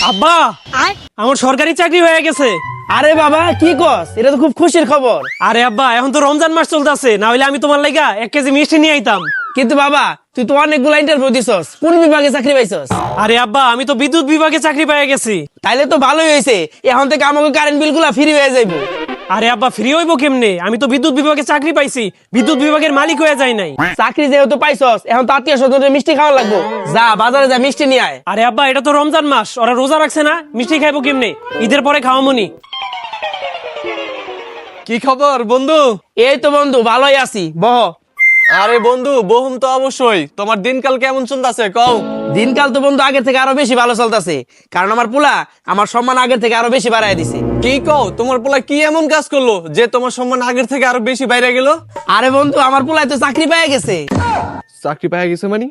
আব্বা আমার সরকারি চাকরি হয়ে গেছে। আরে বাবা কি কস, এটা তো খুব খুশির খবর। আরে আব্বা এখন তো রমজান মাস চলতেছে, না হলে আমি তোমার লাগা 1 কেজি মিষ্টি নিয়ে আইতাম। কিন্তু বাবা তুই তো অনেকগুলো ইন্টারভিউ দিছস, কোন বিভাগে চাকরি পাইছস? আরে আব্বা আমি তো বিদ্যুৎ বিভাগে চাকরি পেয়ে গেছি। তাইলে তো ভালোই হয়েছে, এখন থেকে আমাকে কারেন্ট বিল গুলা ফ্রি হয়ে যাইবো। আরে আব্বা ফ্রি হইব কেমনে? আমি তো বিদ্যুৎ বিভাগে চাকরি পাইছি, বিদ্যুৎ বিভাগের মালিক হয়ে যাই নাই। চাকরি যেহেতু পাইছস, এখন তো আত্মীয় স্বজনের মিষ্টি খাওয়া লাগবো। যা বাজারে যা মিষ্টি নিয়ে আয়। আরে আব্বা এটা তো রমজান মাস, ওরা রোজা রাখছে না, মিষ্টি খাইবো কেমনে? ঈদের পরে খাওয়ামনি। কি খবর বন্ধু? এই তো বন্ধু ভালোই আছি, বহ। আরে বন্ধু বহুম তো অবশ্যই, তোমার দিনকাল কেমন চলতেছে কও? দিনকাল তো বন্ধু আগের থেকে আরো বেশি ভালো চলতেছে, কারণ আমার পোলা আমার সম্মান আগের থেকে আরো বেশি বাড়ায় দিছে। কি কও, তোমার পোলা কি এমন কাজ করলো যে তোমার সম্মান আগের থেকে আরো বেশি বাইরে গেল? আরে বন্ধু আমার পোলায় তো চাকরি পেয়ে গেছে। চাকরি পাওয়া গেছে মানে?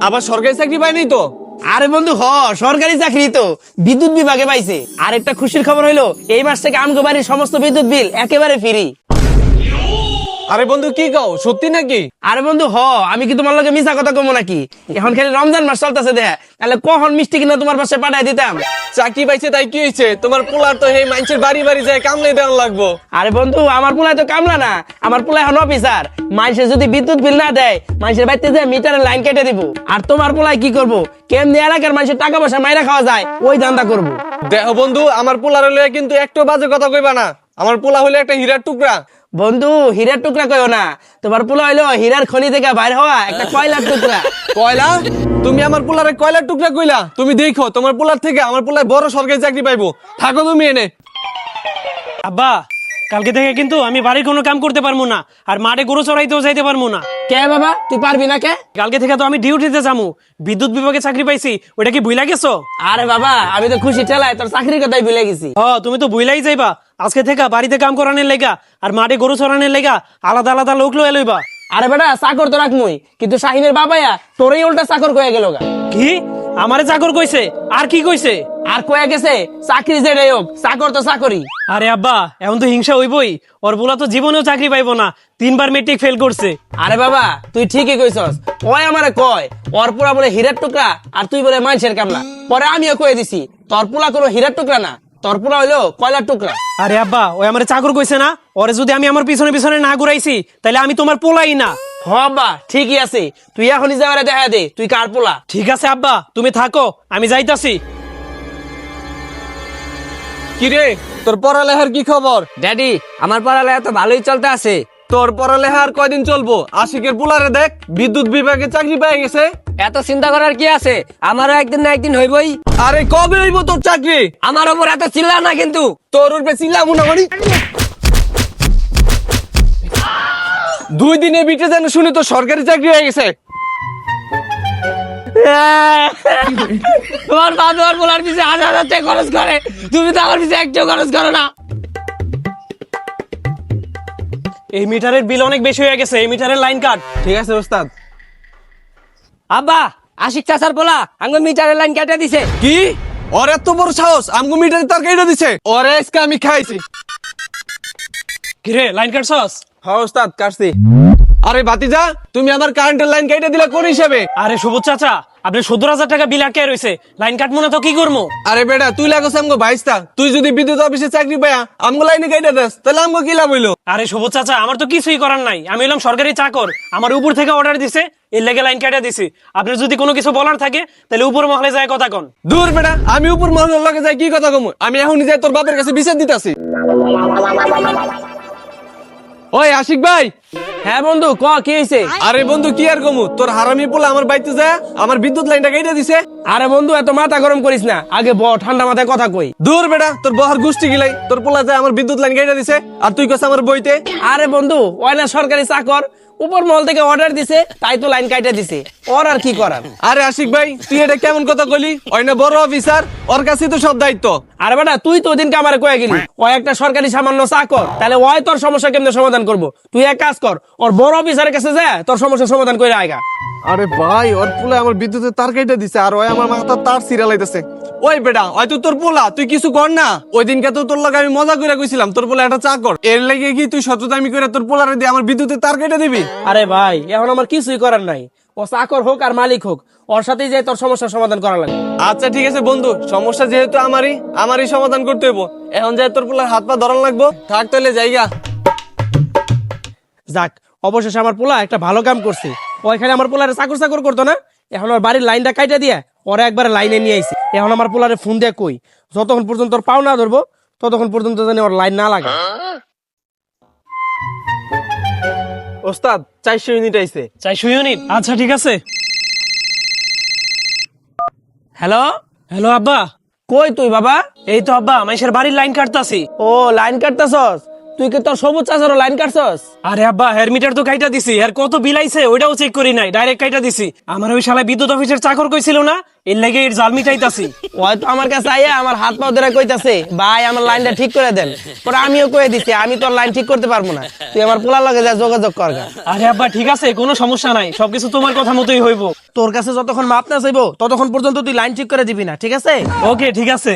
আবার সরকারি চাকরি পায়নি তো? আরে বন্ধু সরকারি চাকরি তো বিদ্যুৎ বিভাগে পাইছে। আর একটা খুশির খবর হইলো, এই মাস থেকে আমগো বাড়ির সমস্ত বিদ্যুৎ বিল একেবারে ফ্রি। আরে বন্ধু কি কও, সত্যি নাকি? আরে বন্ধু আমি কি তোমার লগে মিছা কথা কমো নাকি? এখন খালি রমজান মাস চলতেছে দেখ, তাহলে কখন মিষ্টি কিনা তোমার পাশে পাঠাই দিতাম। চাকরি পাইছে তাই কি হয়েছে? তোমার পোলার তো এই মানুষের বাড়ি বাড়ি যায় কামলে দেওয়ান লাগবো। আরে বন্ধু আমার পোলায় তো কামলা না, আমার পোলায় এখন অফিসার। মানুষের যদি বিদ্যুৎ বিল না দেয়, মানুষের বাড়িতে যে মিটারের লাইন কেটে দিব। আর তোমার পোলায় কি করবো, কেমনি এলাকার মানুষের টাকা পয়সা মাইরা খাওয়া যায় ওই ধান্দা করবো। দেখো বন্ধু, আমার পোলার হলে কিন্তু একটু বাজে কথা কইবা না। আমার পোলা হলে একটা হীরার টুকরা। বন্ধু হীরার টুকরা কইও না, তোমার পোলা হইলো হীরার খনি থেকে বাইর হওয়া একটা কয়লার টুকরা। কয়লা? তুমি আমার পোলারে কয়লার টুকরা কইলা? তুমি দেখো তোমার পোলার থেকে আমার পোলায় বড় সরকারি চাকরি পাইবো। থাকো তুমি এনে। আব্বা কালকে থেকে কিন্তু আমি বাড়ির কোনো কাম করতে পারবো না, আর মাঠে গরু চড়াইতেও যাইতে পারবো না। কে বাবা তুই পারবি না কে? কালকে থেকে তো আমি ডিউটিতে যাবো, বিদ্যুৎ বিভাগে চাকরি পাইছি, ওটা কি ভুলা গেছো? আরে বাবা আমি তো খুশি ঠেলায় তোর চাকরির কথাই ভুলে গেছি। তুমি তো ভুলাই যাইবা। আজকে থেকে বাড়িতে কাম করানোর লেগা আর মাঠে গরু চড়ানোর লেগা আলাদা আলাদা লোক লইয়া লইবা। আরে বেটা চাকর তো রাখমই, কিন্তু শাহিনের বাবায়া তোরই উল্টা চাকর কয়ে গেল গা। কি আমারে চাকর কইছে? আর কি কইছে? আর কয়ে গেছে চাকরি যেটাই হোক চাকর তো চাকরি। আরে আব্বা এখন তো হিংসা হইবই, ওর বলা তো জীবনেও চাকরি পাইবো না, 3বার মেট্রিক ফেল করছে। আরে বাবা তুই ঠিকই কইছস, ওই আমারে কয় ওর পুরা বলে হীরার টুকরা আর তুই বলে মানুষের কামলা। পরে আমিও কয়ে দিছি তোর পুলা কোনো হীরার টুকরা না, তোর পুলা হইলো কয়লার টুকরা। আরে আব্বা ওই আমারে চাকর কইছে না, ওরে যদি আমি আমার পিছনে পিছনে না ঘুরাইছি তাহলে আমি তোমার পোলাই না। আব্বা ঠিকই আছে, তুই এখনই যাওয়ারে দেখা দে তুই কার পোলা। ঠিক আছে আব্বা তুমি থাকো, আমি যাইতাছি। কি রে, তোর পড়ালেখার কি খবর? ড্যাডি আমার পড়ালেখা তো ভালোই চলতে আছে। তোর পড়ালেখা আর কয়দিন চলবো? আশিকের পোলারে দেখ বিদ্যুৎ বিভাগে চাকরি পেয়ে গেছে। এত চিন্তা করার কি আছে, আমারও একদিন না একদিন হইবই। আরে কবে হইব তোর চাকরি? আমার ওপর এত চিল্লা না কিন্তু। তোর উপরে চিল্লা মুনামনি 2 দিনে বিটে যেন শুনে তো সরকারি চাকরি হয়ে গেছে। তোমার বাবা তোমার বলার পিছিয়ে 1000 টাকা খরচ করে, তুমি তো আমার পিছিয়ে একটাও খরচ করো না। এই মিটারের বিল অনেক বেশি হয়ে গেছে, এই মিটারের লাইন কাট। ঠিক আছে ওস্তাদ। আব্বা আশিক চাচার বলা আঙ্গ মিটারের লাইন কেটে দিছে। কি? ওর এত বড় সাহস আমগো মিটারে তার কেটে দিছে? ওরে আজকে আমি খাইছি। কিরে লাইন কাটছস? হ্যাঁ ওস্তাদ কাটছি। আরে ভাতিজা তুমি আমার কারেন্টের লাইন কেটে দিলা কোন হিসাবে? আরে সবুজ চাচা আপনি 17,000 টাকা বিল আটকে রয়েছে, লাইন কাটবো না তো কি করবো? আরে বেটা তুই লাগছ আমগো ভাইস্তা, তুই যদি বিদ্যুৎ অফিসে চাকরি পায়া আমগো লাইনে কেটে দেস তাহলে আমগো কি লাভ হইলো? আরে সবুজ চাচা আমার তো কিছুই করার নাই, আমি হলাম সরকারি চাকর, আমার উপর থেকে অর্ডার দিছে, এর লেগে লাইন কেটে দিছি। আপনার যদি কোনো কিছু বলার থাকে তাহলে উপর মহলে যায় কথা কন। দূর বেটা, আমি উপর মহলের লগে যাই কি কথা কমু? আমি এখনই যাই তোর বাপের কাছে বিচার দিতাছি। ওই আশিক ভাই। হ্যাঁ বন্ধু ক কি হয়েছে? আরে বন্ধু কি আর কমু, তোর হারামি পোলা আমার বাড়িতে যায় আমার বিদ্যুৎ লাইনটা কেটে দিছে। আরে বন্ধু এত মাথা গরম করিস না, আগে ঠান্ডা মাথায় কথা কই। দূর বেটা, তোর বহার গোষ্ঠী গিলাই, তোর পোলা যায় আমার বিদ্যুৎ লাইন কেটে দিছে আর তুই কস আমার বইতে। আরে বন্ধু ওই না সরকারি চাকর, উপর মহল থেকে অর্ডার দিছে তাই তো লাইন কাইটা দিছে, ওর আর কি করার। আরে আশিক ভাই তুই এটা কেমন কথা কইলি? ওই না বড় অফিসার, ওর কাছে তো সব দায়িত্ব। আরে বেটা তুই তো ওদিনকে আমারে কয়ে গেলি ও একটা সরকারি সামান্য চাকর, তাহলে ওই তোর সমস্যা কেমনে সমাধান করবো? তুই এক কাজ কর, ওর বড় অফিসারের কাছে যা তোর সমস্যা সমাধান করে আয়গা। আরে ভাই ওর পোলা আমার বিদ্যুতের তার কেটে দিছে আর ওই আমার মাথার তার সিরালাইতেছে। ওই বেটা হয়তো তোর পোলা, তুই কিছু কর না। ওই দিনকে তো তোর লগে আমি মজা করে কইছিলাম তোর পোলা একটা চাকর, এর লাগে কি তুই শত্রুতামি করে তোর পোলারে দিয়ে আমার বিদ্যুতের তার কেটে দিবি? আরে ভাই এখন আমার কিছুই করার নাই, ও চাকর হোক আর মালিক হোক, ওর সাথেই যাই তোর সমস্যার সমাধান করা লাগবে। আচ্ছা ঠিক আছে বন্ধু, সমস্যা যেহেতু আমারই সমাধান করতে হইব। এখন যাই তোর পোলার হাত পা ধরান লাগবো। থাক তাহলে জায়গা। যাক, অবশেষে আমার পোলা একটা ভালো কাম করছে। ওইখানে আমার পোলারে চাকর করতো না, এখন ওর বাড়ির লাইনটা কাইটা দিয়া ওরা একবার লাইনে নিয়ে আইছে। এখন আমার পোলারে ফোন দিয়ে কই, যতক্ষণ পর্যন্ত ওর পাও না ধরবো ততক্ষণ পর্যন্ত জানি ওর লাইন না লাগে। ওস্তাদ 400 ইউনিট আইছে। 400 ইউনিট? আচ্ছা ঠিক আছে। হ্যালো হ্যালো আব্বা। কই তুই বাবা? এই তো আব্বা, মাইশের বাড়ির লাইন কাটতাছি। ও লাইন কাটতাছস? তুই কি তোর সবুজ চাচারও লাইন কাটছস? আরে আব্বা, হেয়ার মিটার তো কাইটা দিছি, আর কত বিল আইছে ওইটাও চেক করি নাই, ডাইরেক্ট কাইটা দিছি। আমার ওই শালা বিদ্যুৎ অফিসের চাকর কইছিল না, এর লাগে এর জাল মিটাইতাছি। ওই তো আমার কাছে আইয়া আমার হাত পা ধরে কইতাছে, ভাই আমার লাইনটা ঠিক করে দেন। পরে আমিও কয়ে দিছি আমি তোর লাইন ঠিক করতে পারবো না, তুই আমার পোলার লগে যা যোগাযোগ কর গা। আরে আব্বা ঠিক আছে, কোনো সমস্যা নাই, সবকিছু তোমার কথা মতোই হইব। তোর কাছে যতক্ষণ মাপ না চাইবো ততক্ষণ পর্যন্ত তুই লাইন ঠিক করে দিবি না, ঠিক আছে? ওকে ঠিক আছে।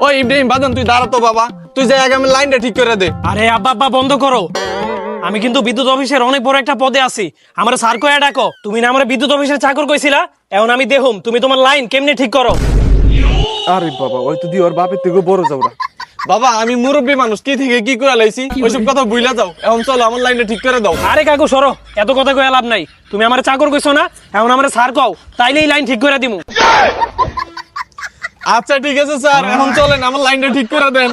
ওই ইব্রাহিম বাদন, তুই দাঁড়া তো বাবা, তুই যাই আগে আমি লাইনটা ঠিক করে দে। আরে আব্বা আব্বা বন্ধ করো, আমি কিন্তু বিদ্যুৎ অফিসের অনেক বড় একটা পদে আছি, আমার স্যার কয়া ডাকো। তুমি না আমার বিদ্যুৎ অফিসের চাকর কইছিলা, এখন আমি দেখুম তুমি তোমার লাইন কেমনে ঠিক করো। আরে বাবা, ওই তো দি ওর বাপের থেকে বড় যাওরা। বাবা আমি মুরব্বী মানুষ, কি থেকে কি করে লাইছি ওইসব কথা ভুইলা যাও। এখন চলো আমার লাইনটা ঠিক করে দাও। আরে কাকু সরো, এত কথা কয়ে লাভ নাই। তুমি আমার চাকর কইছো না, এখন আমার স্যার কও, তাইলেই লাইন ঠিক করে দিমু। আচ্ছা ঠিক আছে স্যার, এখন চলেন আমার লাইনটা ঠিক করে দেন।